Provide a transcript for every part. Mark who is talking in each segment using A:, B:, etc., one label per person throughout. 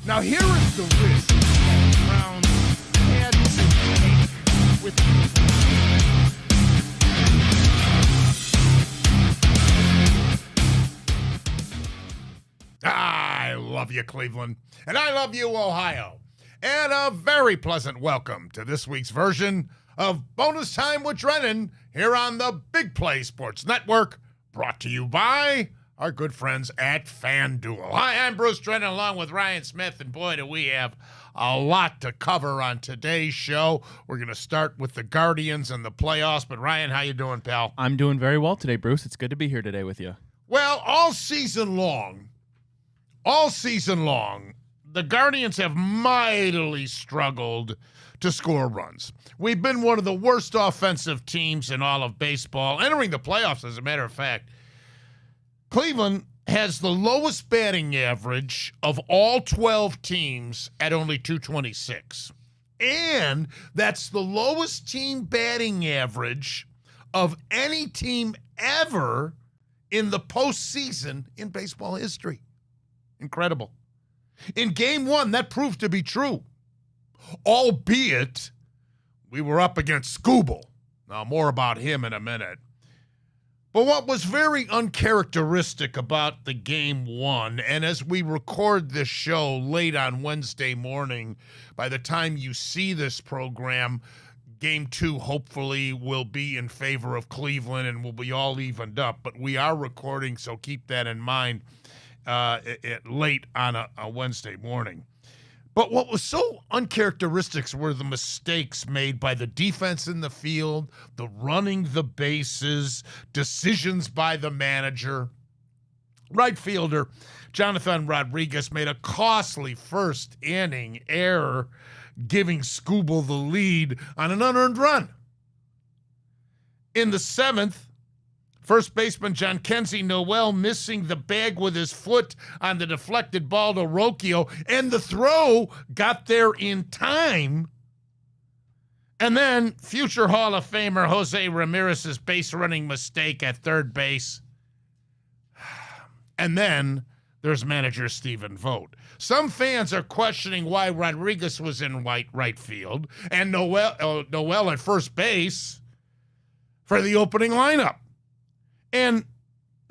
A: Now here is the risk that Browns had to take with I love you, Cleveland, and I love you, Ohio. And a very pleasant welcome to this week's version of Bonus Time with Drennan here on the Big Play Sports Network, brought to you by our good friends at FanDuel. Hi, I'm Bruce Drennan along with Ryan Smith, and boy, do we have a lot to cover on today's show. We're going to start with the Guardians and the playoffs, but Ryan, how you doing, pal?
B: I'm doing very well today, Bruce. It's good to be here today with you.
A: Well, all season long, the Guardians have mightily struggled to score runs. We've been one of the worst offensive teams in all of baseball, entering the playoffs, as a matter of fact. Cleveland has the lowest batting average of all 12 teams at only 226. And that's the lowest team batting average of any team ever in the postseason in baseball history. Incredible. In game one, that proved to be true, albeit we were up against Scooble. Now, more about him in a minute. But what was very uncharacteristic about the game one, and as we record this show late on Wednesday morning, by the time you see this program, game two hopefully will be in favor of Cleveland and will be all evened up. But we are recording, so keep that in mind late on a Wednesday morning. But what was so uncharacteristic were the mistakes made by the defense in the field, the running the bases, decisions by the manager. Right fielder Jonathan Rodriguez made a costly first inning error, giving Scooble the lead on an unearned run. In the seventh, first baseman John Kenzie Noel missing the bag with his foot on the deflected ball to Rocchio, and the throw got there in time. And then future Hall of Famer Jose Ramirez's base running mistake at third base. And then there's manager Stephen Vogt. Some fans are questioning why Rodriguez was in right field and Noel at first base for the opening lineup. And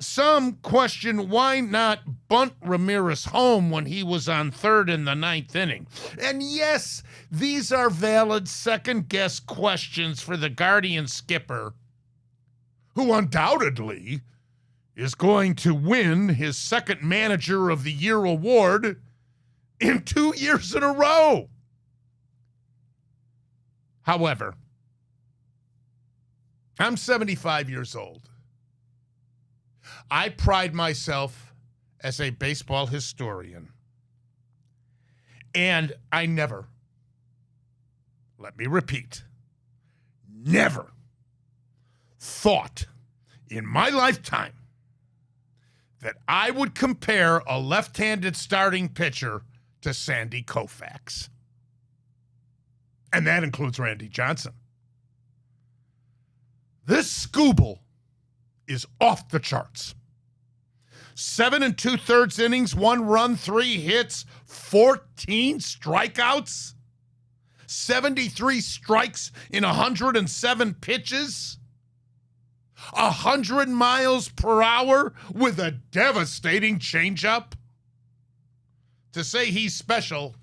A: some question why not bunt Ramirez home when he was on third in the ninth inning. And yes, these are valid second-guess questions for the Guardian skipper, who undoubtedly is going to win his second Manager of the Year award in 2 years in a row. However, I'm 75 years old. I pride myself as a baseball historian, and I never, let me repeat, never thought in my lifetime that I would compare a left-handed starting pitcher to Sandy Koufax. And that includes Randy Johnson. This Scooble is off the charts. 7 2/3 innings, 1 run, 3 hits, 14 strikeouts, 73 strikes in 107 pitches, 100 miles per hour with a devastating changeup. To say he's special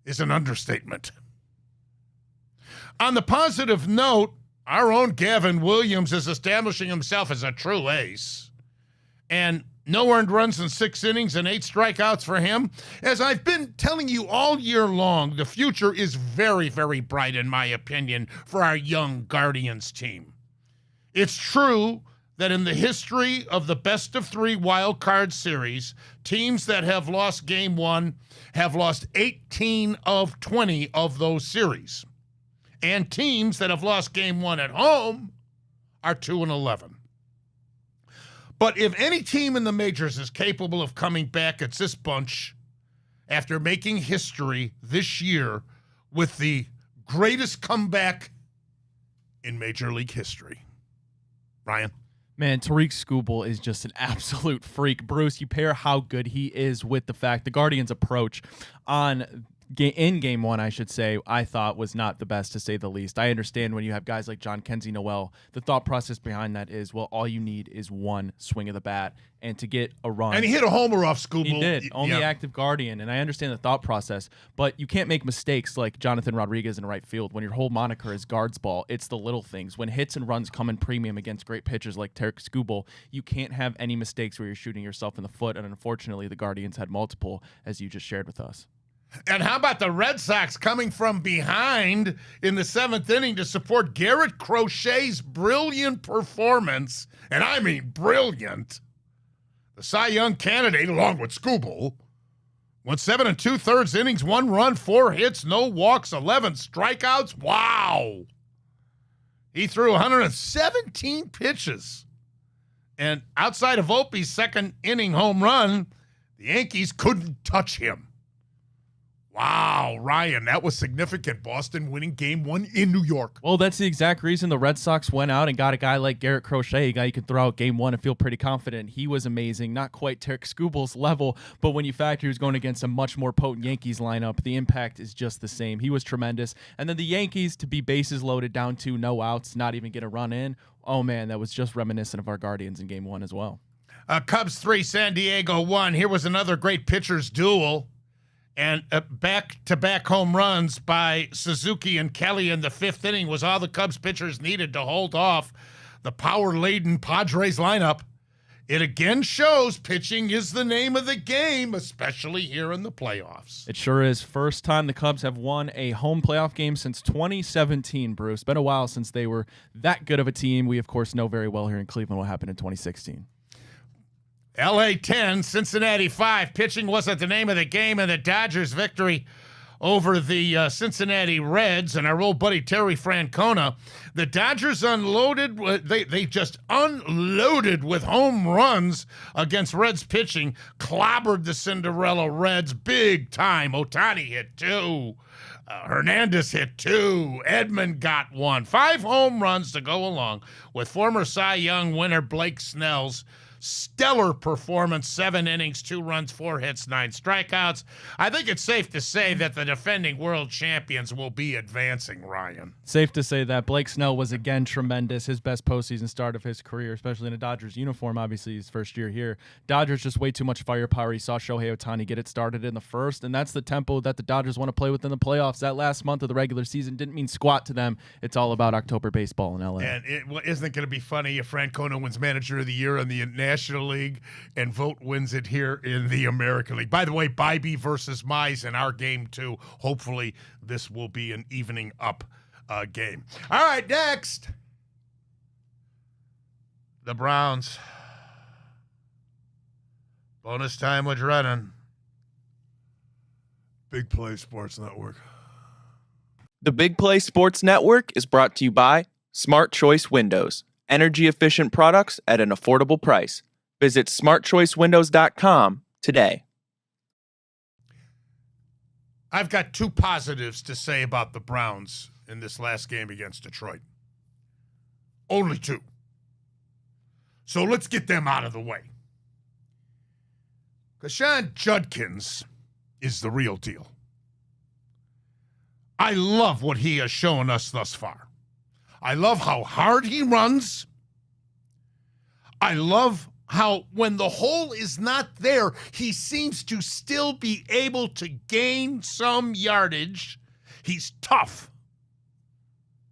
A: is an understatement. On the positive note, our own Gavin Williams is establishing himself as a true ace. And no earned runs in 6 innings and 8 strikeouts for him. As I've been telling you all year long, the future is very, very bright, in my opinion, for our young Guardians team. It's true that in the history of the best-of-3 wild card series, teams that have lost game one have lost 18 of 20 of those series. And teams that have lost game one at home are 2-11. But if any team in the majors is capable of coming back, it's this bunch after making history this year with the greatest comeback in Major League history. Ryan?
B: Man, Tariq Skubal is just an absolute freak. Bruce, you pair how good he is with the fact the Guardians' approach in game one, I should say, I thought was not the best, to say the least. I understand when you have guys like John Kenzie Noel, the thought process behind that is, well, all you need is one swing of the bat and to get a run.
A: And he hit a homer off Skubal.
B: He did. Only active Guardian. And I understand the thought process, but you can't make mistakes like Jonathan Rodriguez in right field when your whole moniker is guards ball. It's the little things. When hits and runs come in premium against great pitchers like Tariq Skubal, you can't have any mistakes where you're shooting yourself in the foot. And unfortunately, the Guardians had multiple, as you just shared with us.
A: And how about the Red Sox coming from behind in the seventh inning to support Garrett Crochet's brilliant performance? And I mean brilliant. The Cy Young candidate, along with Skubal, went 7 2/3 innings, 1 run, 4 hits, no walks, 11 strikeouts. Wow. He threw 117 pitches. And outside of Opie's second inning home run, the Yankees couldn't touch him. Wow, Ryan, that was significant. Boston winning game one in New York.
B: Well, that's the exact reason the Red Sox went out and got a guy like Garrett Crochet, a guy you can throw out game one and feel pretty confident. He was amazing. Not quite Tariq Skubal's level, but when you factor he was going against a much more potent Yankees lineup, the impact is just the same. He was tremendous. And then the Yankees to be bases loaded, down 2, no outs, not even get a run in. Oh, man, that was just reminiscent of our Guardians in game one as well.
A: Cubs 3, San Diego 1. Here was another great pitcher's duel. And back-to-back home runs by Suzuki and Kelly in the fifth inning was all the Cubs pitchers needed to hold off the power-laden Padres lineup. It again shows pitching is the name of the game, especially here in the playoffs.
B: It sure is. First time the Cubs have won a home playoff game since 2017, Bruce. Been a while since they were that good of a team. We, of course, know very well here in Cleveland what happened in 2016.
A: LA 10, Cincinnati 5. Pitching wasn't the name of the game, and the Dodgers' victory over the Cincinnati Reds and our old buddy Terry Francona. The Dodgers unloaded. They just unloaded with home runs against Reds pitching, clobbered the Cinderella Reds big time. Ohtani hit 2. Hernandez hit 2. Edman got 1. 5 home runs to go along with former Cy Young winner Blake Snell's stellar performance, 7 innings, 2 runs, 4 hits, 9 strikeouts. I think it's safe to say that the defending world champions will be advancing, Ryan.
B: Safe to say that Blake Snell was again tremendous. His best postseason start of his career, especially in a Dodgers uniform, obviously his first year here. Dodgers just way too much firepower. He saw Shohei Ohtani get it started in the first, and that's the tempo that the Dodgers want to play with in the playoffs. That last month of the regular season didn't mean squat to them. It's all about October baseball in LA.
A: And isn't it going to be funny if Francona wins Manager of the Year in the National League and Vogt wins it here in the American League? By the way, Bybee versus Mize in our game too. Hopefully this will be an evening up game. All right, next. The Browns. Bonus time with Drennan. Big Play Sports Network.
C: The Big Play Sports Network is brought to you by Smart Choice Windows. Energy-efficient products at an affordable price. Visit smartchoicewindows.com today.
A: I've got 2 positives to say about the Browns in this last game against Detroit. Only 2. So let's get them out of the way. Kashan Judkins is the real deal. I love what he has shown us thus far. I love how hard he runs. I love how when the hole is not there, he seems to still be able to gain some yardage. He's tough.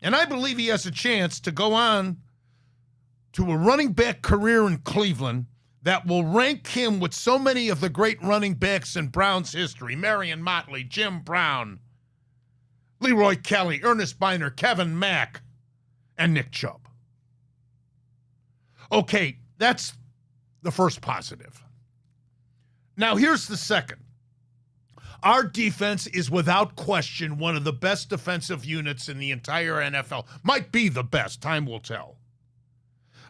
A: And I believe he has a chance to go on to a running back career in Cleveland that will rank him with so many of the great running backs in Browns history. Marion Motley, Jim Brown, Leroy Kelly, Ernest Biner, Kevin Mack, and Nick Chubb. Okay, that's the first positive. Now, here's the second. Our defense is without question one of the best defensive units in the entire NFL. Might be the best, time will tell.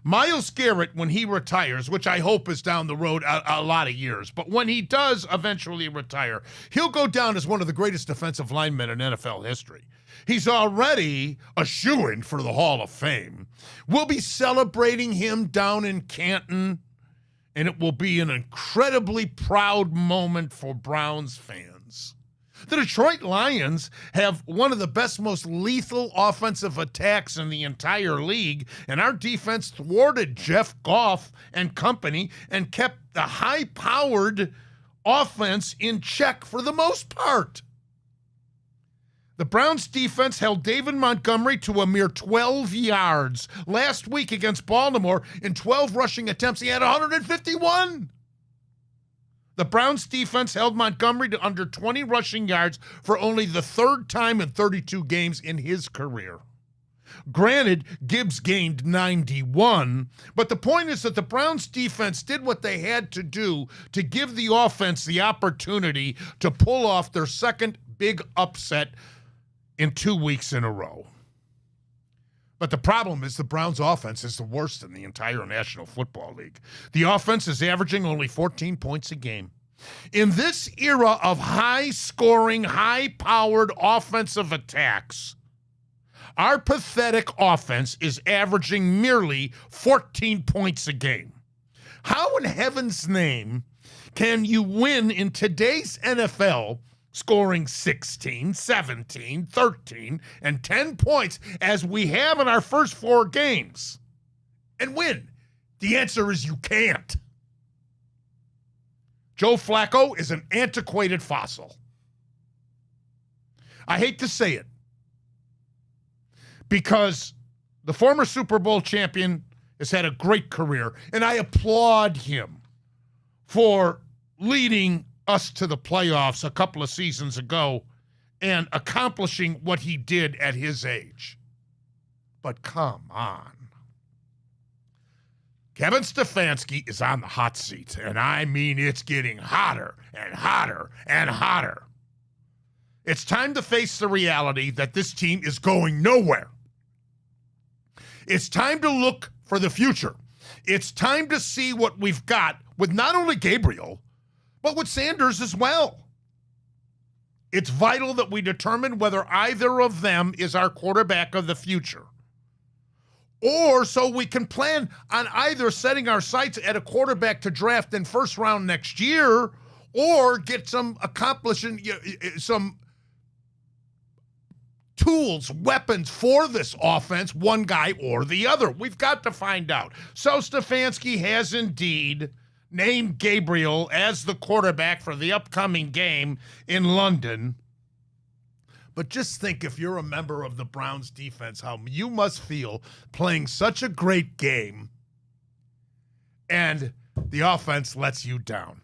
A: Myles Garrett, when he retires, which I hope is down the road a lot of years, but when he does eventually retire, he'll go down as one of the greatest defensive linemen in NFL history. He's already a shoo-in for the Hall of Fame. We'll be celebrating him down in Canton, and it will be an incredibly proud moment for Browns fans. The Detroit Lions have one of the best, most lethal offensive attacks in the entire league, and our defense thwarted Jeff Goff and company and kept the high-powered offense in check for the most part. The Browns defense held David Montgomery to a mere 12 yards. Last week against Baltimore, in 12 rushing attempts, he had 151. The Browns defense held Montgomery to under 20 rushing yards for only the third time in 32 games in his career. Granted, Gibbs gained 91, but the point is that the Browns defense did what they had to do to give the offense the opportunity to pull off their second big upset in 2 weeks in a row. But the problem is the Browns' offense is the worst in the entire National Football League. The offense is averaging only 14 points a game. In this era of high-scoring, high-powered offensive attacks, our pathetic offense is averaging merely 14 points a game. How in heaven's name can you win in today's NFL scoring 16, 17, 13, and 10 points as we have in our first 4 games and win? The answer is you can't. Joe Flacco is an antiquated fossil. I hate to say it, because the former Super Bowl champion has had a great career, and I applaud him for leading us to the playoffs a couple of seasons ago and accomplishing what he did at his age. But come on. Kevin Stefanski is on the hot seat, and I mean it's getting hotter and hotter and hotter. It's time to face the reality that this team is going nowhere. It's time to look for the future. It's time to see what we've got with not only Gabriel, but with Sanders as well. It's vital that we determine whether either of them is our quarterback of the future. Or so we can plan on either setting our sights at a quarterback to draft in first round next year, or get some tools, weapons for this offense, one guy or the other. We've got to find out. So Stefanski has indeed named Gabriel as the quarterback for the upcoming game in London. But just think, if you're a member of the Browns defense, how you must feel playing such a great game and the offense lets you down.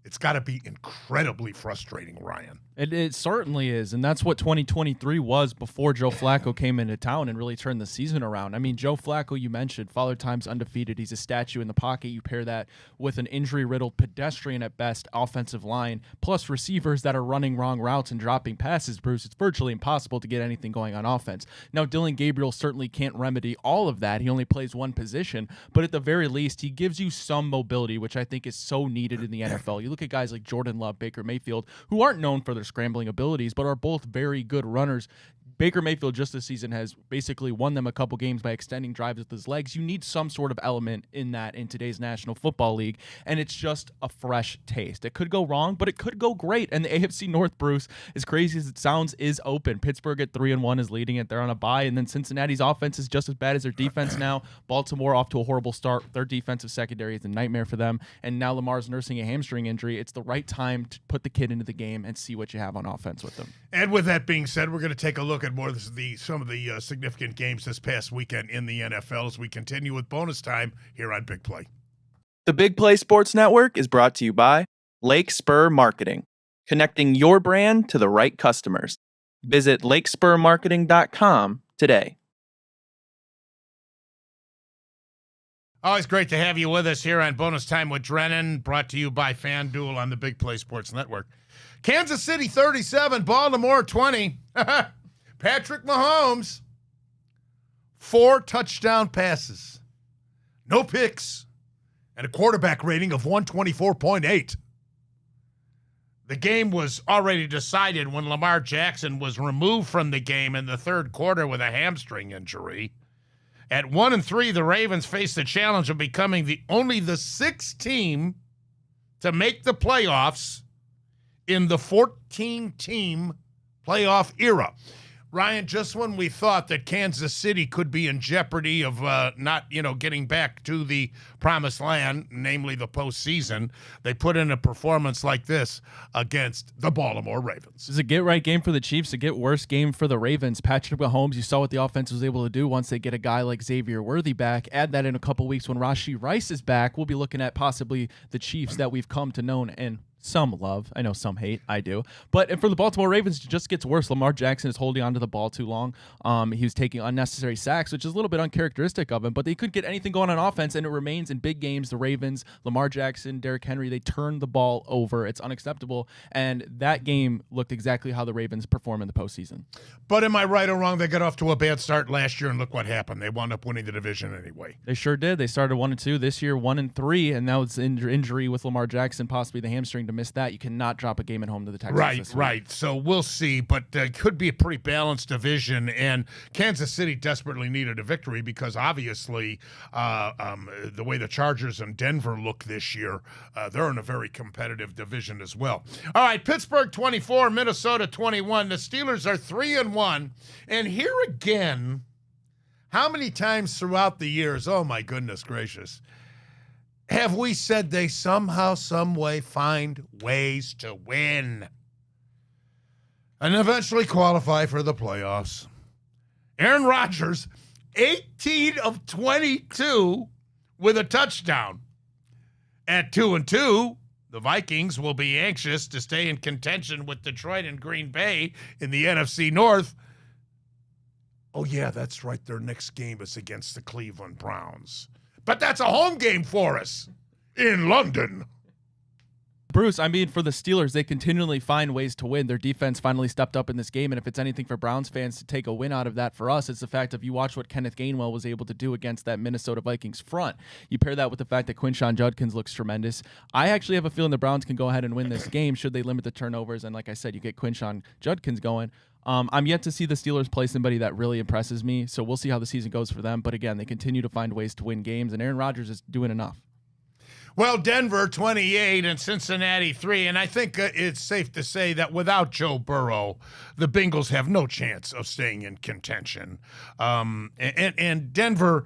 A: It's got to be incredibly frustrating, Ryan.
B: It certainly is, and that's what 2023 was before Joe Flacco came into town and really turned the season around. I mean, Joe Flacco, you mentioned, Father Time's undefeated. He's a statue in the pocket. You pair that with an injury-riddled, pedestrian at best offensive line, plus receivers that are running wrong routes and dropping passes, Bruce. It's virtually impossible to get anything going on offense. Now, Dillon Gabriel certainly can't remedy all of that. He only plays one position, but at the very least, he gives you some mobility, which I think is so needed in the NFL. You look at guys like Jordan Love, Baker Mayfield, who aren't known for their scrambling abilities, but are both very good runners. Baker Mayfield just this season has basically won them a couple games by extending drives with his legs. You need some sort of element in that in today's National Football League, and it's just a fresh taste. It could go wrong, but it could go great. And the AFC North, Bruce, as crazy as it sounds, is open. Pittsburgh at 3-1 is leading it. They're on a bye, and then Cincinnati's offense is just as bad as their defense now. Baltimore off to a horrible start. Their defensive secondary is a nightmare for them, and now Lamar's nursing a hamstring injury. It's the right time to put the kid into the game and see what you have on offense with them.
A: And with that being said, we're going to take a look at more of some of the significant games this past weekend in the NFL as we continue with bonus time here on Big Play.
C: The Big Play Sports Network is brought to you by Lake Spur Marketing, connecting your brand to the right customers. Visit lakespurmarketing.com today.
A: Always great to have you with us here on Bonus Time with Drennan, brought to you by FanDuel on the Big Play Sports Network. Kansas City 37, Baltimore 20. Patrick Mahomes, 4 touchdown passes. no picks, and a quarterback rating of 124.8. The game was already decided when Lamar Jackson was removed from the game in the third quarter with a hamstring injury. At 1-3, the Ravens faced the challenge of becoming only the sixth team to make the playoffs in the 14-team playoff era. Ryan, just when we thought that Kansas City could be in jeopardy of not, getting back to the promised land, namely the postseason, they put in a performance like this against the Baltimore Ravens.
B: It's a get-right game for the Chiefs, a get-worse game for the Ravens. Patrick Mahomes, you saw what the offense was able to do once they get a guy like Xavier Worthy back. Add that in a couple weeks when Rashee Rice is back, we'll be looking at possibly the Chiefs that we've come to know and some love. I know some hate. I do. But for the Baltimore Ravens, it just gets worse. Lamar Jackson is holding onto the ball too long. He was taking unnecessary sacks, which is a little bit uncharacteristic of him. But they couldn't get anything going on offense, and it remains in big games. The Ravens, Lamar Jackson, Derrick Henry, they turn the ball over. It's unacceptable. And that game looked exactly how the Ravens perform in the postseason.
A: But am I right or wrong? They got off to a bad start last year, and look what happened. They wound up winning the division anyway.
B: They sure did. They started 1-2 this year, 1-3, and that was injury with Lamar Jackson, possibly the hamstring, to miss that. You cannot drop a game at home to the Texans.
A: Right. So we'll see, but it could be a pretty balanced division, and Kansas City desperately needed a victory because obviously the way the Chargers and Denver look this year, they're in a very competitive division as well. All right, Pittsburgh 24, Minnesota 21. The Steelers are 3-1, and here again, how many times throughout the years, oh my goodness gracious, have we said they somehow, some way find ways to win and eventually qualify for the playoffs? Aaron Rodgers, 18 of 22 with a touchdown. At 2-2, the Vikings will be anxious to stay in contention with Detroit and Green Bay in the NFC North. Oh, yeah, that's right. Their next game is against the Cleveland Browns. But that's a home game for us in London.
B: Bruce, I mean, for the Steelers, they continually find ways to win. Their defense finally stepped up in this game, and if it's anything for Browns fans to take a win out of that for us, it's the fact of you watch what Kenneth Gainwell was able to do against that Minnesota Vikings front. You pair that with the fact that Quinshon Judkins looks tremendous. I actually have a feeling the Browns can go ahead and win this game should they limit the turnovers, and like I said, you get Quinshon Judkins going. I'm yet to see the Steelers play somebody that really impresses me, so we'll see how the season goes for them. But again, they continue to find ways to win games, and Aaron Rodgers is doing enough.
A: Well, Denver 28 and Cincinnati 3, and I think it's safe to say that without Joe Burrow, the Bengals have no chance of staying in contention. And Denver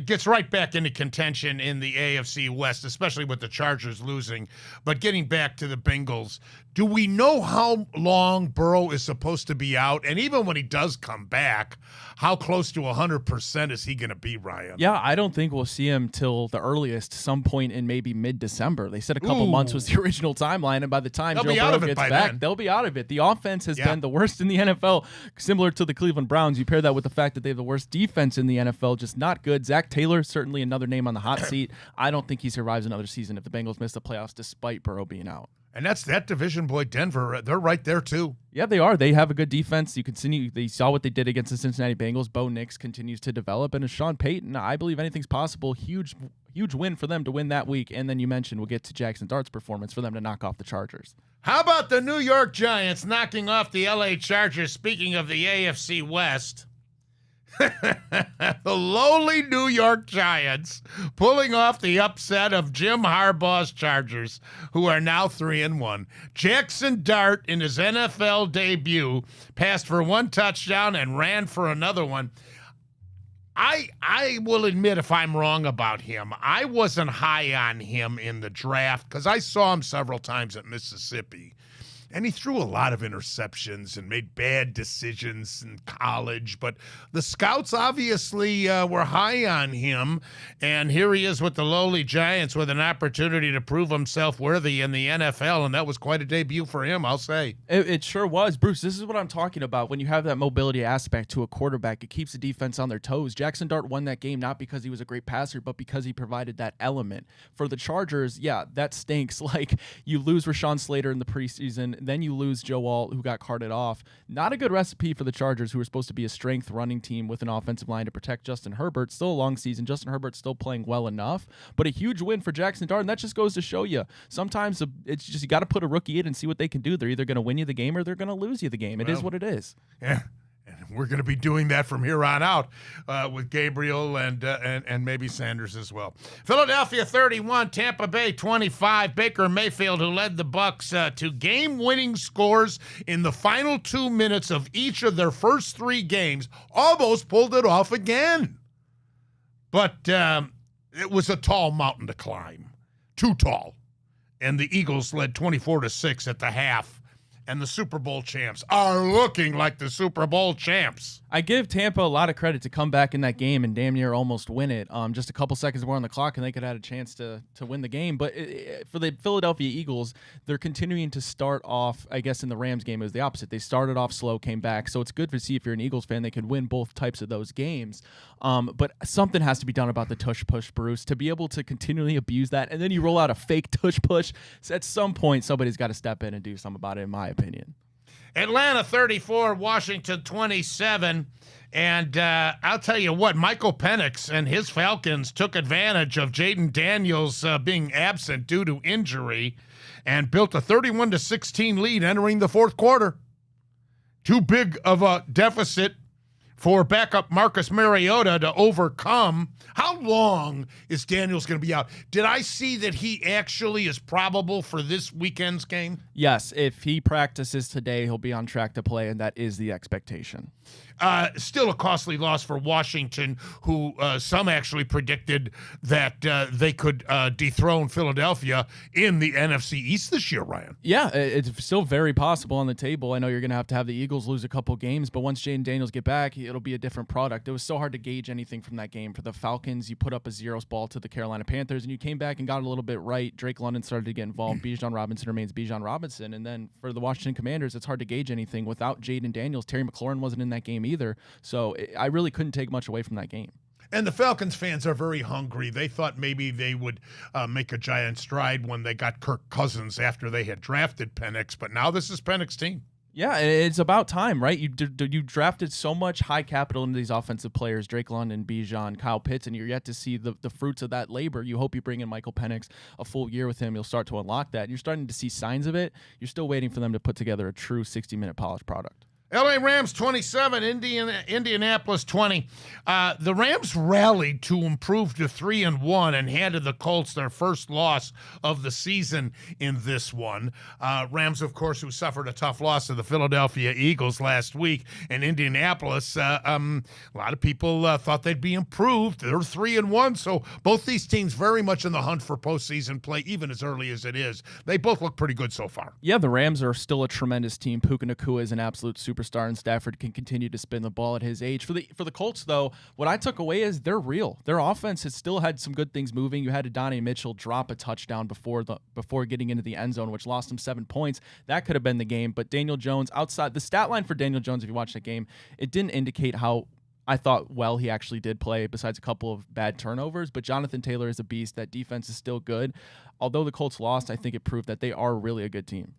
A: gets right back into contention in the AFC West, especially with the Chargers losing. But getting back to the Bengals, do we know how long Burrow is supposed to be out? And even when he does come back, how close to 100% is he going to be, Ryan?
B: Yeah, I don't think we'll see him till the earliest, some point in maybe mid-December. They said a couple months was the original timeline, and by the time Joe Burrow gets back, they'll be out of it. The offense has been the worst in the NFL, similar to the Cleveland Browns. You pair that with the fact that they have the worst defense in the NFL, just not good. Zach Taylor, certainly another name on the hot seat. I don't think he survives another season if the Bengals miss the playoffs despite Burrow being out.
A: And that's that division, boy, Denver. They're right there, too.
B: Yeah, they are. They have a good defense. They saw what they did against the Cincinnati Bengals. Bo Nix continues to develop. And as Sean Payton, I believe anything's possible. Huge win for them to win that week. And then you mentioned we'll get to Jackson Dart's performance for them to knock off the Chargers.
A: How about the New York Giants knocking off the L.A. Chargers? Speaking of the AFC West, the lowly New York Giants pulling off the upset of Jim Harbaugh's Chargers, who are now 3-1. Jackson Dart, in his NFL debut, passed for one touchdown and ran for another one. I will admit if I'm wrong about him. I wasn't high on him in the draft because I saw him several times at Mississippi. And he threw a lot of interceptions and made bad decisions in college. But the scouts obviously were high on him. And here he is with the lowly Giants with an opportunity to prove himself worthy in the NFL. And that was quite a debut for him, I'll say.
B: It sure was. Bruce, this is what I'm talking about. When you have that mobility aspect to a quarterback, it keeps the defense on their toes. Jackson Dart won that game not because he was a great passer, but because he provided that element. For the Chargers, yeah, that stinks. Like, you lose Rashawn Slater in the preseason. Then you lose Joe Alt, who got carted off. Not a good recipe for the Chargers, who were supposed to be a strength running team with an offensive line to protect Justin Herbert. Still a long season. Justin Herbert's still playing well enough, but a huge win for Jackson Dart. And that just goes to show you, sometimes it's just you got to put a rookie in and see what they can do. They're either going to win you the game or they're going to lose you the game. It is what it is.
A: Yeah. And we're going to be doing that from here on out with Gabriel and maybe Sanders as well. Philadelphia 31, Tampa Bay 25. Baker Mayfield, who led the Bucs to game-winning scores in the final 2 minutes of each of their first 3 games, almost pulled it off again. But it was a tall mountain to climb, too tall. And the Eagles led 24-6 at the half. And the Super Bowl champs are looking like the Super Bowl champs.
B: I give Tampa a lot of credit to come back in that game and damn near almost win it. Just a couple seconds more on the clock, and they could have had a chance to win the game. But for the Philadelphia Eagles, they're continuing to start off, I guess in the Rams game, it was the opposite. They started off slow, came back. So it's good to see if you're an Eagles fan, they could win both types of those games. But something has to be done about the tush push, Bruce, to be able to continually abuse that. And then you roll out a fake tush push. So at some point, somebody's got to step in and do something about it, in my opinion.
A: Atlanta 34, Washington 27. And I'll tell you what, Michael Penix and his Falcons took advantage of Jaden Daniels being absent due to injury and built a 31-16 lead entering the fourth quarter. Too big of a deficit for backup Marcus Mariota to overcome. How long is Daniels going to be out? Did I see that he actually is probable for this weekend's game?
B: Yes, if he practices today, he'll be on track to play, and that is the expectation.
A: Still a costly loss for Washington, who some actually predicted that they could dethrone Philadelphia in the NFC East this year, Ryan.
B: Yeah, it's still very possible on the table. I know you're going to have the Eagles lose a couple games, but once Jaden Daniels get back, it'll be a different product. It was so hard to gauge anything from that game. For the Falcons, you put up a zeros ball to the Carolina Panthers, and you came back and got it a little bit right. Drake London started to get involved. Bijan Robinson remains Bijan Robinson. And then for the Washington Commanders, it's hard to gauge anything. Without Jaden Daniels, Terry McLaurin wasn't in that game either. So I really couldn't take much away from that game.
A: And the Falcons fans are very hungry. They thought maybe they would make a giant stride when they got Kirk Cousins after they had drafted Penix, but now this is Penix's team.
B: Yeah, it's about time, right? You drafted so much high capital into these offensive players, Drake London, Bijan, Kyle Pitts, and you're yet to see the fruits of that labor. You hope you bring in Michael Penix, a full year with him. You'll start to unlock that. You're starting to see signs of it. You're still waiting for them to put together a true 60-minute polished product.
A: LA Rams 27, Indianapolis 20. The Rams rallied to improve to 3-1 and handed the Colts their first loss of the season in this one. Rams, of course, who suffered a tough loss to the Philadelphia Eagles last week. And Indianapolis, a lot of people thought they'd be improved. They're 3-1, so both these teams very much in the hunt for postseason play, even as early as it is. They both look pretty good so far.
B: Yeah, the Rams are still a tremendous team. Puka Nacua is an absolute superstar, and Stafford can continue to spin the ball at his age. For the Colts, though, what I took away is they're real. Their offense has still had some good things moving. You had Adonai Mitchell drop a touchdown before getting into the end zone, which lost him 7 points. That could have been the game. But Daniel Jones, outside the stat line for Daniel Jones, if you watch that game, it didn't indicate how I thought well he actually did play, besides a couple of bad turnovers. But Jonathan Taylor is a beast. That defense is still good. Although the Colts lost, I think it proved that they are really a good team.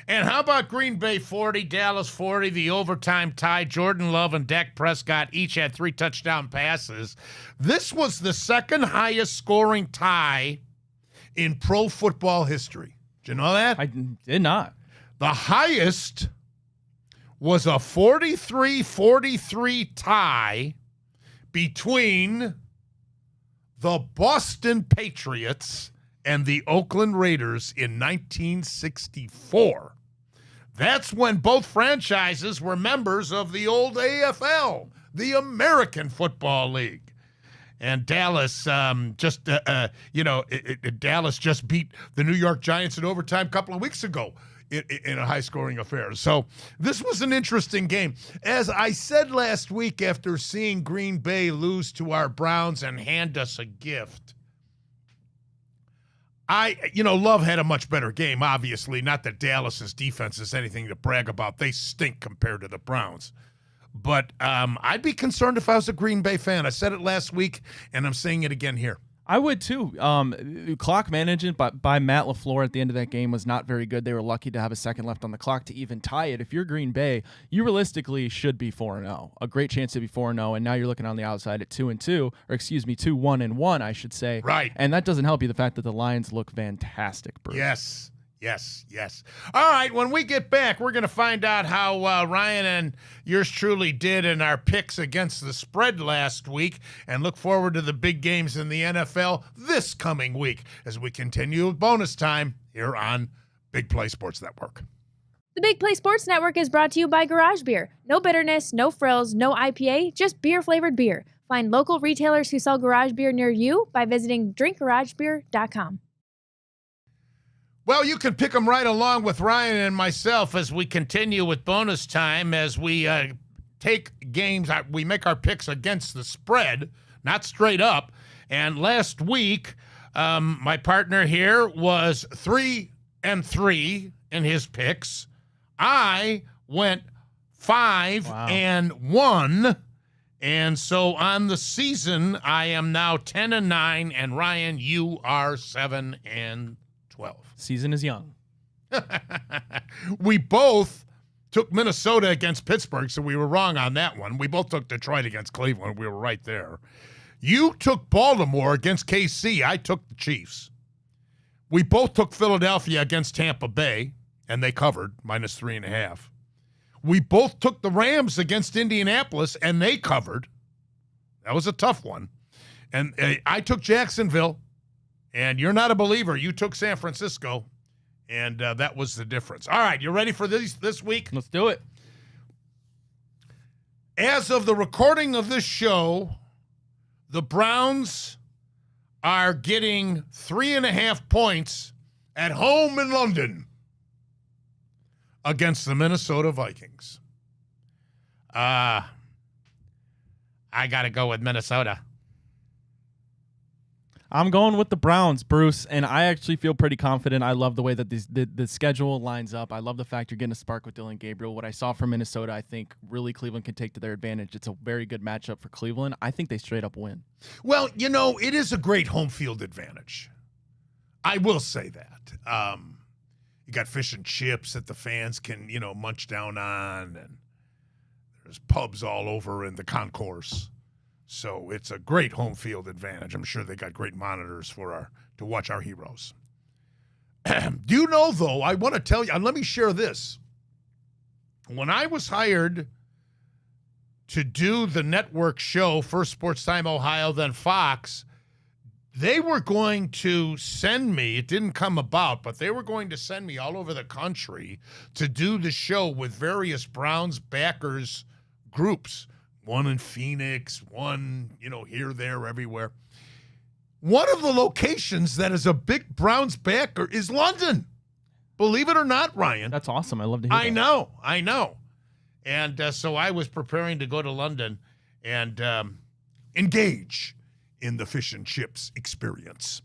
A: And how about Green Bay 40, Dallas 40, the overtime tie? Jordan Love and Dak Prescott each had 3 touchdown passes. This was the second highest scoring tie in pro football history. Did you know that?
B: I did not.
A: The highest was a 43-43 tie between the Boston Patriots and the Oakland Raiders in 1964. That's when both franchises were members of the old AFL, the American Football League. And Dallas Dallas just beat the New York Giants in overtime a couple of weeks ago in a high-scoring affair. So this was an interesting game. As I said last week after seeing Green Bay lose to our Browns and hand us a gift, Love had a much better game, obviously. Not that Dallas's defense is anything to brag about. They stink compared to the Browns. But I'd be concerned if I was a Green Bay fan. I said it last week, and I'm saying it again here.
B: I would too. Clock management by Matt LaFleur at the end of that game was not very good. They were lucky to have a second left on the clock to even tie it. If you're Green Bay, you realistically should be 4-0. A great chance to be 4-0, and now you're looking on the outside at 2-2, or excuse me, 2-1-1, I should say.
A: Right.
B: And that doesn't help you the fact that the Lions look fantastic, Bruce.
A: Yes. All right, when we get back, we're going to find out how Ryan and yours truly did in our picks against the spread last week and look forward to the big games in the NFL this coming week as we continue with bonus time here on Big Play Sports Network.
D: The Big Play Sports Network is brought to you by Garage Beer. No bitterness, no frills, no IPA, just beer-flavored beer. Find local retailers who sell garage beer near you by visiting drinkgaragebeer.com.
A: Well, you can pick them right along with Ryan and myself as we continue with bonus time as we take games. We make our picks against the spread, not straight up. And last week, my partner here was 3-3 in his picks. I went 5-1. And so on the season, I am now 10-9. And Ryan, you are 7-12.
B: Season is young.
A: We both took Minnesota against Pittsburgh, so we were wrong on that one. We both took Detroit against Cleveland. We were right there. You took Baltimore against KC. I took the Chiefs. We both took Philadelphia against Tampa Bay, and they covered, -3.5. We both took the Rams against Indianapolis, and they covered. That was a tough one. And I took Jacksonville. And you're not a believer. You took San Francisco, and that was the difference. All right, you ready for this week?
B: Let's do it.
A: As of the recording of this show, the Browns are getting 3.5 points at home in London against the Minnesota Vikings. I got to go with Minnesota.
B: I'm going with the Browns, Bruce, and I actually feel pretty confident. I love the way that the schedule lines up. I love the fact you're getting a spark with Dillon Gabriel. What I saw from Minnesota, I think really Cleveland can take to their advantage. It's a very good matchup for Cleveland. I think they straight up win.
A: Well, it is a great home field advantage. I will say that. You got fish and chips that the fans can, munch down on, and there's pubs all over in the concourse. So it's a great home field advantage. I'm sure they got great monitors to watch our heroes. Do you know, though, I want to tell you, and let me share this. When I was hired to do the network show, first Sports Time Ohio, then Fox, they were going to send me, it didn't come about, but they were going to send me all over the country to do the show with various Browns backers groups. One in Phoenix, one, here, there, everywhere. One of the locations that is a big Browns backer is London. Believe it or not, Ryan.
B: That's awesome. I love to hear that.
A: I know. And so I was preparing to go to London and engage in the fish and chips experience.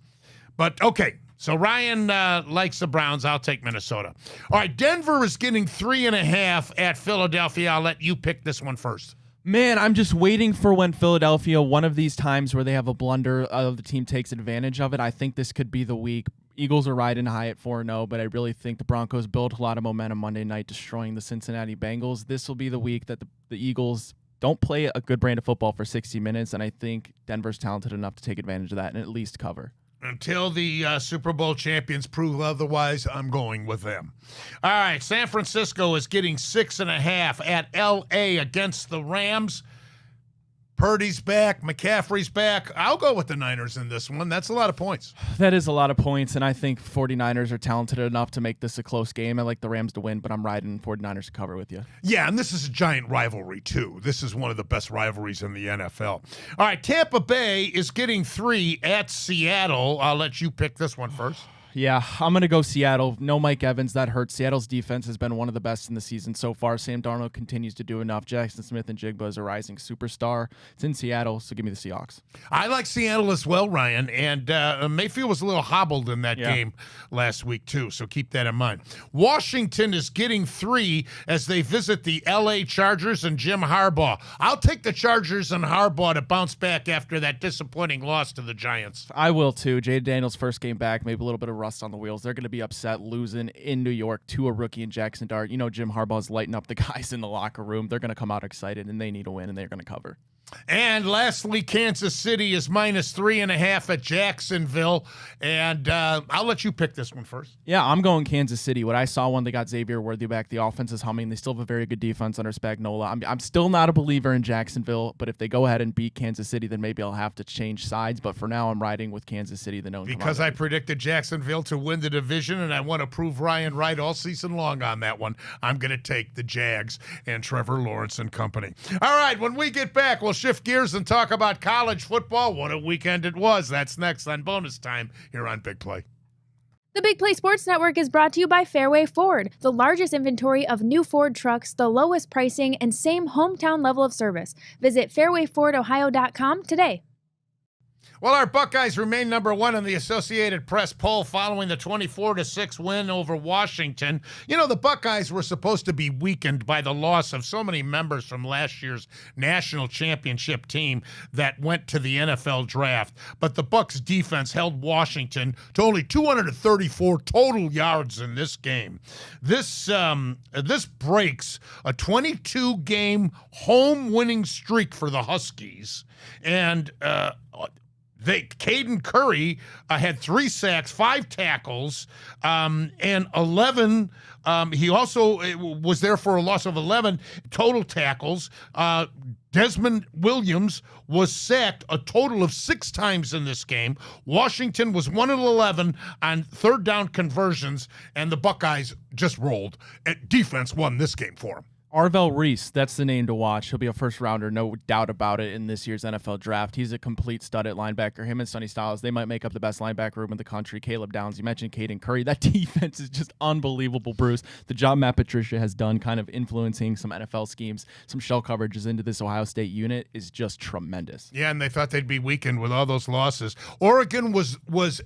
A: But, okay, so Ryan likes the Browns. I'll take Minnesota. All right, Denver is getting 3.5 at Philadelphia. I'll let you pick this one first.
B: Man, I'm just waiting for when Philadelphia, one of these times where they have a blunder, the team takes advantage of it. I think this could be the week. Eagles are riding high at 4-0, but I really think the Broncos built a lot of momentum Monday night, destroying the Cincinnati Bengals. This will be the week that the Eagles don't play a good brand of football for 60 minutes, and I think Denver's talented enough to take advantage of that and at least cover.
A: Until the Super Bowl champions prove otherwise, I'm going with them. All right, San Francisco is getting 6.5 at L.A. against the Rams. Purdy's back. McCaffrey's back. I'll go with the Niners in this one. That's a lot of points.
B: That is a lot of points, and I think 49ers are talented enough to make this a close game. I like the Rams to win, but I'm riding 49ers to cover with you.
A: Yeah, and this is a giant rivalry, too. This is one of the best rivalries in the NFL. All right, Tampa Bay is getting 3 at Seattle. I'll let you pick this one first.
B: Yeah, I'm going to go Seattle. No Mike Evans. That hurts. Seattle's defense has been one of the best in the season so far. Sam Darnold continues to do enough. Jackson Smith and Jigba is a rising superstar. It's in Seattle, so give me the Seahawks.
A: I like Seattle as well, Ryan. And Mayfield was a little hobbled in that game last week, too, so keep that in mind. Washington is getting 3 as they visit the L.A. Chargers and Jim Harbaugh. I'll take the Chargers and Harbaugh to bounce back after that disappointing loss to the Giants.
B: I will, too. Jay Daniels' first game back, maybe a little bit of rust on the wheels. They're going to be upset losing in New York to a rookie in Jackson Dart. You know, Jim Harbaugh's lighting up the guys in the locker room. They're going to come out excited, and they need a win, and they're going to cover.
A: And lastly, Kansas City is -3.5 at Jacksonville. And I'll let you pick this one first.
B: Yeah, I'm going Kansas City. What I saw when they got Xavier Worthy back, the offense is humming. They still have a very good defense under Spagnuolo. I'm still not a believer in Jacksonville, but if they go ahead and beat Kansas City, then maybe I'll have to change sides. But for now, I'm riding with Kansas City, the known
A: because I predicted Jacksonville to win the division, and I want to prove Ryan right all season long on that one. I'm going to take the Jags and Trevor Lawrence and company. All right, when we get back, we'll shift gears and talk about college football. What a weekend it was. That's next on Bonus Time here on Big Play.
D: The Big Play Sports Network is brought to you by Fairway Ford, the largest inventory of new Ford trucks, the lowest pricing, and same hometown level of service. Visit fairwayfordohio.com today.
A: Well, our Buckeyes remain number 1 in the Associated Press poll following the 24-6 win over Washington. You know, the Buckeyes were supposed to be weakened by the loss of so many members from last year's national championship team that went to the NFL draft. But the Bucs defense held Washington to only 234 total yards in this game. This breaks a 22-game home winning streak for the Huskies. And Caden Curry had 3 sacks, 5 tackles, and 11. He also was there for a loss of 11 total tackles. Desmond Williams was sacked a total of 6 times in this game. Washington was 1 of 11 on third down conversions, and the Buckeyes just rolled. Defense won this game for them.
B: Arvell Reese, that's the name to watch. He'll be a first-rounder, no doubt about it, in this year's NFL draft. He's a complete stud at linebacker. Him and Sonny Styles, they might make up the best linebacker room in the country. Caleb Downs, you mentioned Caden Curry. That defense is just unbelievable, Bruce. The job Matt Patricia has done kind of influencing some NFL schemes, some shell coverages into this Ohio State unit is just tremendous.
A: Yeah, and they thought they'd be weakened with all those losses. Oregon was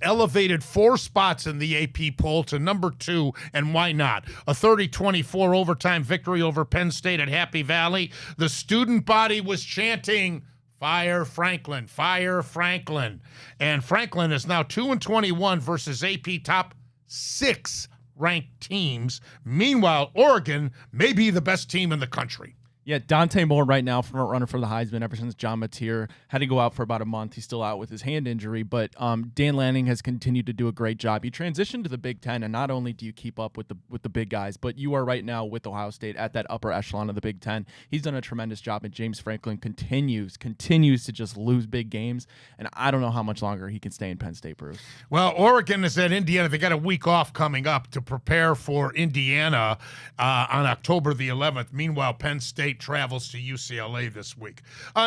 A: elevated 4 spots in the AP poll to number 2, and why not? A 30-24 overtime victory over Penn State at Happy Valley. The student body was chanting, "Fire Franklin, fire Franklin." And Franklin is now 2-21 versus AP top 6 ranked teams. Meanwhile, Oregon may be the best team in the country.
B: Yeah, Dante Moore right now, front runner for the Heisman ever since John Mateer had to go out for about a month. He's still out with his hand injury, but Dan Lanning has continued to do a great job. You transition to the Big Ten, and not only do you keep up with the big guys, but you are right now with Ohio State at that upper echelon of the Big Ten. He's done a tremendous job, and James Franklin continues to just lose big games, and I don't know how much longer he can stay in Penn State, Bruce.
A: Well, Oregon is at Indiana. They got a week off coming up to prepare for Indiana on October the 11th. Meanwhile, Penn State travels to UCLA this week.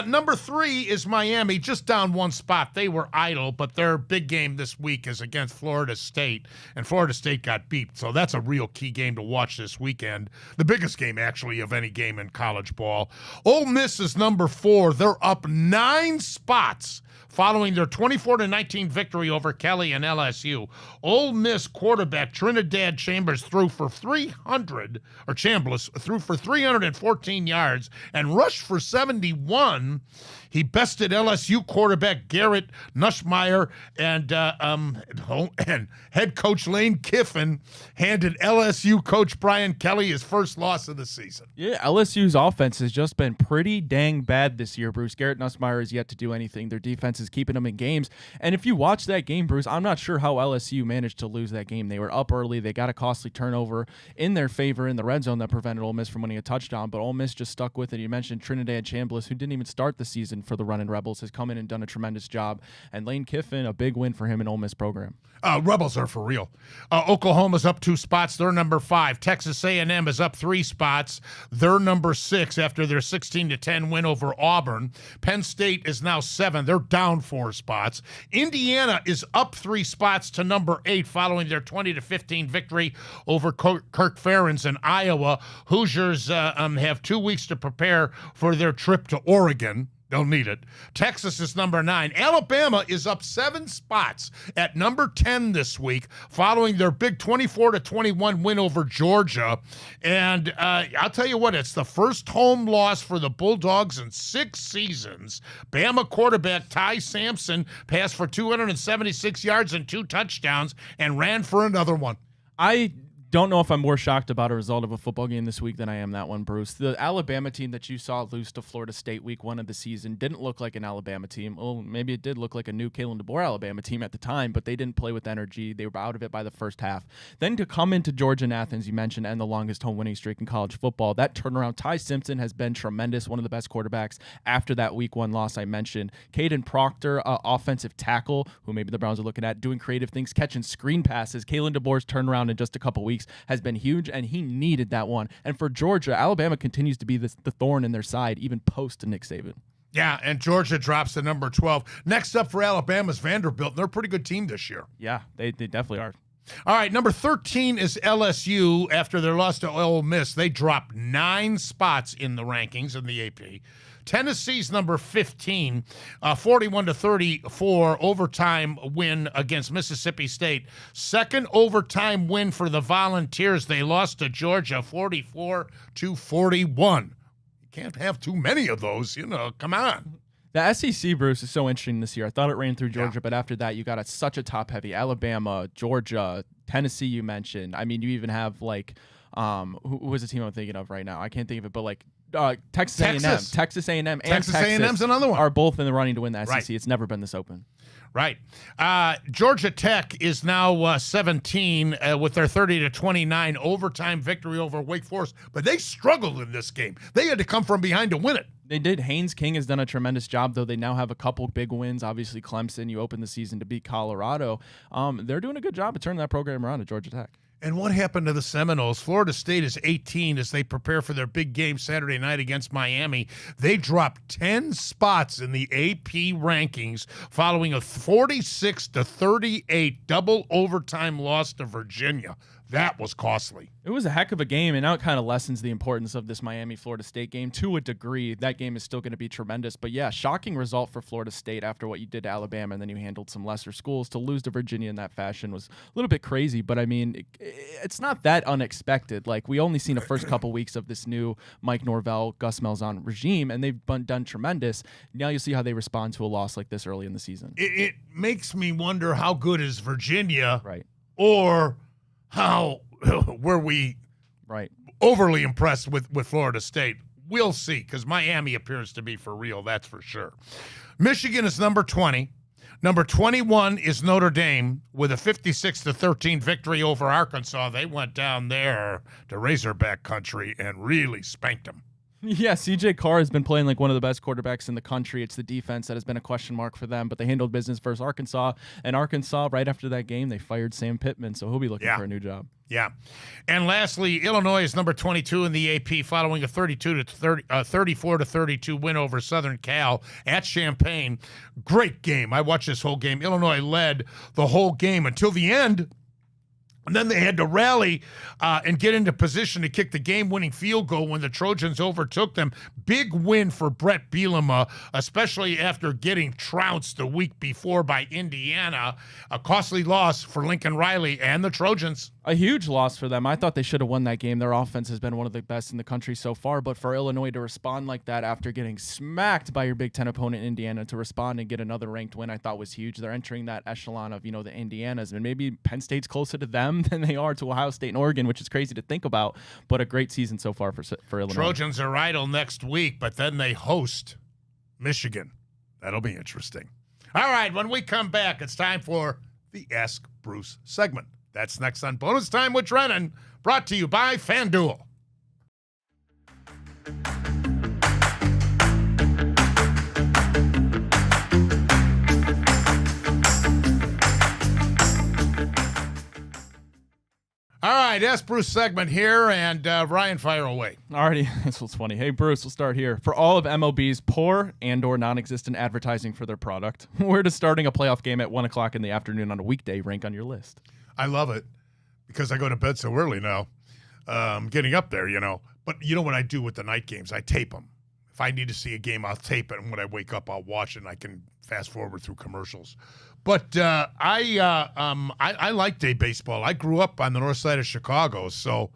A: Number 3 is Miami, just down 1 spot. They were idle, but their big game this week is against Florida State, and Florida State got beat, so that's a real key game to watch this weekend. The biggest game, actually, of any game in college ball. Ole Miss is number 4. They're up 9 spots following their 24-19 victory over Kelly and LSU. Ole Miss quarterback Trinidad Chambers threw for 314 yards and rushed for 71. He bested LSU quarterback Garrett Nussmeier, and head coach Lane Kiffin handed LSU coach Brian Kelly his first loss of the season.
B: Yeah, LSU's offense has just been pretty dang bad this year, Bruce. Garrett Nussmeier has yet to do anything. Their defense is keeping them in games. And if you watch that game, Bruce, I'm not sure how LSU managed to lose that game. They were up early. They got a costly turnover in their favor in the red zone that prevented Ole Miss from winning a touchdown, but Ole Miss just stuck with it. You mentioned Trinidad Chambliss, who didn't even start the season for the Runnin' Rebels, has come in and done a tremendous job. And Lane Kiffin, a big win for him in Ole Miss program.
A: Rebels are for real. Oklahoma's up 2 spots. They're number 5. Texas A&M is up 3 spots. They're number 6 after their 16-10 win over Auburn. Penn State is now 7. They're down 4 spots. Indiana is up 3 spots to number 8 following their 20-15 victory over Kirk Ferentz in Iowa. Hoosiers have 2 weeks to prepare for their trip to Oregon. They'll need it. Texas is number 9. Alabama is up 7 spots at number 10 this week following their big 24-21 win over Georgia. And I'll tell you what, it's the first home loss for the Bulldogs in 6 seasons. Bama quarterback Ty Sampson passed for 276 yards and 2 touchdowns and ran for another one.
B: I don't know if I'm more shocked about a result of a football game this week than I am that one, Bruce. The Alabama team that you saw lose to Florida State week 1 of the season didn't look like an Alabama team. Well, maybe it did look like a new Kalen DeBoer Alabama team at the time, but they didn't play with energy. They were out of it by the first half. Then to come into Georgia and Athens, you mentioned, and the longest home winning streak in college football, that turnaround, Ty Simpson has been tremendous, one of the best quarterbacks after that week 1 loss I mentioned. Caden Proctor, offensive tackle, who maybe the Browns are looking at, doing creative things, catching screen passes. Kalen DeBoer's turnaround in just a couple weeks has been huge, and he needed that one. And for Georgia, Alabama continues to be the thorn in their side, even post Nick Saban.
A: Yeah, and Georgia drops to number 12. Next up for Alabama's Vanderbilt. They're a pretty good team this year.
B: Yeah, they definitely are.
A: All right, number 13 is LSU. After their loss to Ole Miss, they dropped 9 spots in the rankings in the AP. Tennessee's number 15, 41-34 overtime win against Mississippi State. Second overtime win for the Volunteers. They lost to Georgia 44-41. You can't have too many of those, come on.
B: The SEC, Bruce, is so interesting this year. I thought it ran through Georgia, but after that, you got such a top-heavy Alabama, Georgia, Tennessee you mentioned. I mean, you even have, who was the team I'm thinking of right now? I can't think of it, but, Texas A&M. Texas A&M and Texas
A: A&M's another one.
B: Are both in the running to win the SEC.
A: Right.
B: It's never been this open.
A: Right. Georgia Tech is now 17 with their 30-29 overtime victory over Wake Forest, but they struggled in this game. They had to come from behind to win it.
B: They did. Haynes King has done a tremendous job, though. They now have a couple big wins. Obviously, Clemson, you open the season to beat Colorado. They're doing a good job of turning that program around at Georgia Tech.
A: And what happened to the Seminoles? Florida State is 18 as they prepare for their big game Saturday night against Miami. They dropped 10 spots in the AP rankings following a 46-38 double overtime loss to Virginia. That was costly.
B: It was a heck of a game, and now it kind of lessens the importance of this Miami-Florida State game to a degree. That game is still going to be tremendous. But, yeah, shocking result for Florida State after what you did to Alabama, and then you handled some lesser schools. To lose to Virginia in that fashion was a little bit crazy, but, I mean, it's not that unexpected. We only seen the first couple weeks of this new Mike Norvell, Gus Malzahn regime, and they've done tremendous. Now you'll see how they respond to a loss like this early in the season.
A: It makes me wonder how good is Virginia,
B: right?
A: Or how were we overly impressed with Florida State? We'll see, because Miami appears to be for real, that's for sure. Michigan is number 20. Number 21 is Notre Dame with a 56-13 victory over Arkansas. They went down there to Razorback country and really spanked them.
B: Yeah, CJ Carr has been playing like one of the best quarterbacks in the country. It's the defense that has been a question mark for them, but they handled business versus Arkansas. And Arkansas, right after that game, they fired Sam Pittman, so he'll be looking for a new job.
A: Yeah. And lastly, Illinois is number 22 in the AP following a 34-32 win over Southern Cal at Champaign. Great game. I watched this whole game. Illinois led the whole game until the end. And then they had to rally and get into position to kick the game-winning field goal when the Trojans overtook them. Big win for Brett Bielema, especially after getting trounced the week before by Indiana. A costly loss for Lincoln Riley and the Trojans.
B: A huge loss for them. I thought they should have won that game. Their offense has been one of the best in the country so far, but for Illinois to respond like that after getting smacked by your Big Ten opponent Indiana, to respond and get another ranked win, I thought was huge. They're entering that echelon of, the Indianas, and maybe Penn State's closer to them than they are to Ohio State and Oregon, which is crazy to think about, but a great season so far for Illinois.
A: Trojans are idle next week, but then they host Michigan. That'll be interesting. All right, when we come back, it's time for the Ask Bruce segment. That's next on Bonus Time with Drennan, brought to you by FanDuel. All right, Ask Bruce segment here, and Ryan, fire away.
B: Alrighty, this was funny. Hey, Bruce, we'll start here. For all of MLB's poor and or non-existent advertising for their product, where does starting a playoff game at 1 o'clock in the afternoon on a weekday rank on your list?
A: I love it because I go to bed so early now. Getting up there, But you know what I do with the night games? I tape them. If I need to see a game, I'll tape it, and when I wake up, I'll watch it, and I can fast forward through commercials. But I like day baseball. I grew up on the north side of Chicago, so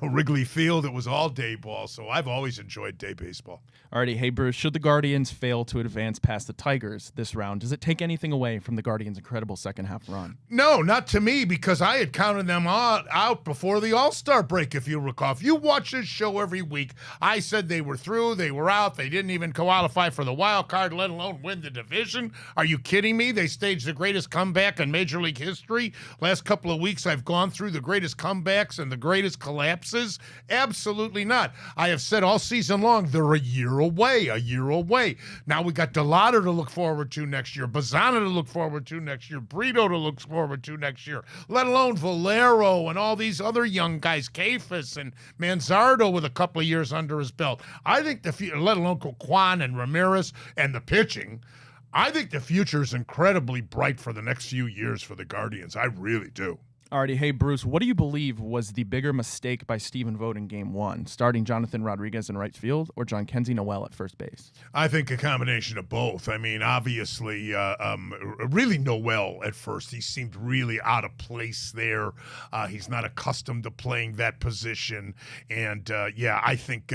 A: Wrigley Field, it was all day ball, so I've always enjoyed day baseball.
B: Alrighty, hey Bruce, should the Guardians fail to advance past the Tigers this round, does it take anything away from the Guardians' incredible second half run?
A: No, not to me, because I had counted them out before the All-Star break, if you recall. If you watch this show every week, I said they were through, they were out, they didn't even qualify for the wild card, let alone win the division. Are you kidding me? They staged the greatest comeback in Major League history. Last couple of weeks, I've gone through the greatest comebacks and the greatest collapses. Absolutely not. I have said all season long, they're a year away. Now we got Delata to look forward to next year, Bazzana to look forward to next year, Brito to look forward to next year, let alone Valero and all these other young guys, Kafis and Manzardo with a couple of years under his belt. I think let alone Coquan and Ramirez and the pitching, I think the future is incredibly bright for the next few years for the Guardians. I really do.
B: Alrighty, hey Bruce, what do you believe was the bigger mistake by Stephen Vogt in Game 1, starting Jonathan Rodriguez in right field or John Kenzie Noel at first base?
A: I think a combination of both. I mean, obviously, really Noel at first. He seemed really out of place there. He's not accustomed to playing that position. And, I think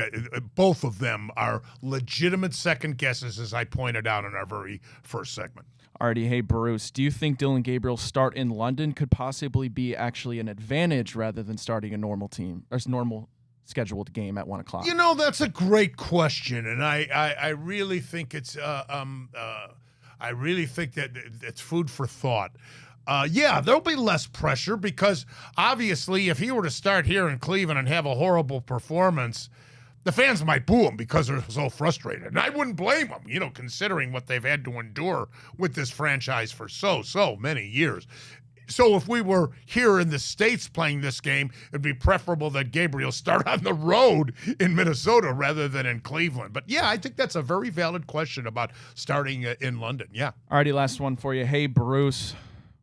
A: both of them are legitimate second guesses, as I pointed out in our very first segment.
B: Alrighty, hey Bruce, do you think Dillon Gabriel's start in London could possibly be actually an advantage rather than starting a normal scheduled game at 1 o'clock?
A: That's a great question, and I really think it's I really think that it's food for thought. There'll be less pressure because obviously, if he were to start here in Cleveland and have a horrible performance, the fans might boo him because they're so frustrated. And I wouldn't blame them, considering what they've had to endure with this franchise for so many years. So if we were here in the States playing this game, it'd be preferable that Gabriel start on the road in Minnesota rather than in Cleveland. But I think that's a very valid question about starting in London. Yeah.
B: Alrighty, last one for you. Hey, Bruce,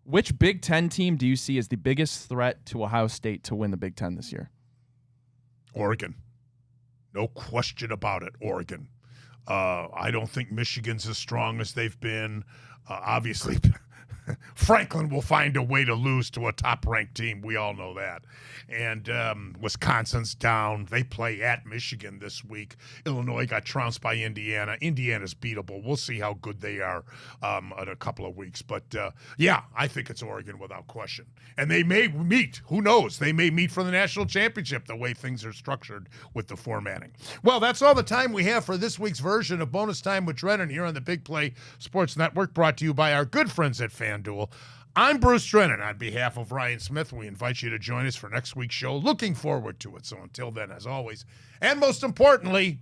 B: which Big Ten team do you see as the biggest threat to Ohio State to win the Big Ten this year?
A: Oregon. No question about it, Oregon. I don't think Michigan's as strong as they've been. Obviously, Franklin will find a way to lose to a top-ranked team. We all know that. And Wisconsin's down. They play at Michigan this week. Illinois got trounced by Indiana. Indiana's beatable. We'll see how good they are in a couple of weeks. But, I think it's Oregon without question. And they may meet. Who knows? They may meet for the national championship the way things are structured with the formatting. Well, that's all the time we have for this week's version of Bonus Time with Drennan here on the Big Play Sports Network, brought to you by our good friends at FanDuel. I'm Bruce Drennan. On behalf of Ryan Smith, we invite you to join us for next week's show. Looking forward to it. So until then, as always, and most importantly,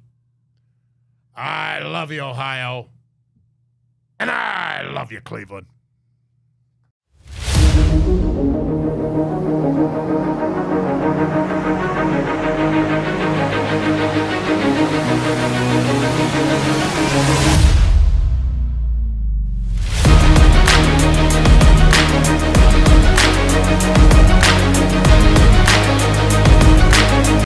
A: I love you, Ohio, and I love you, Cleveland.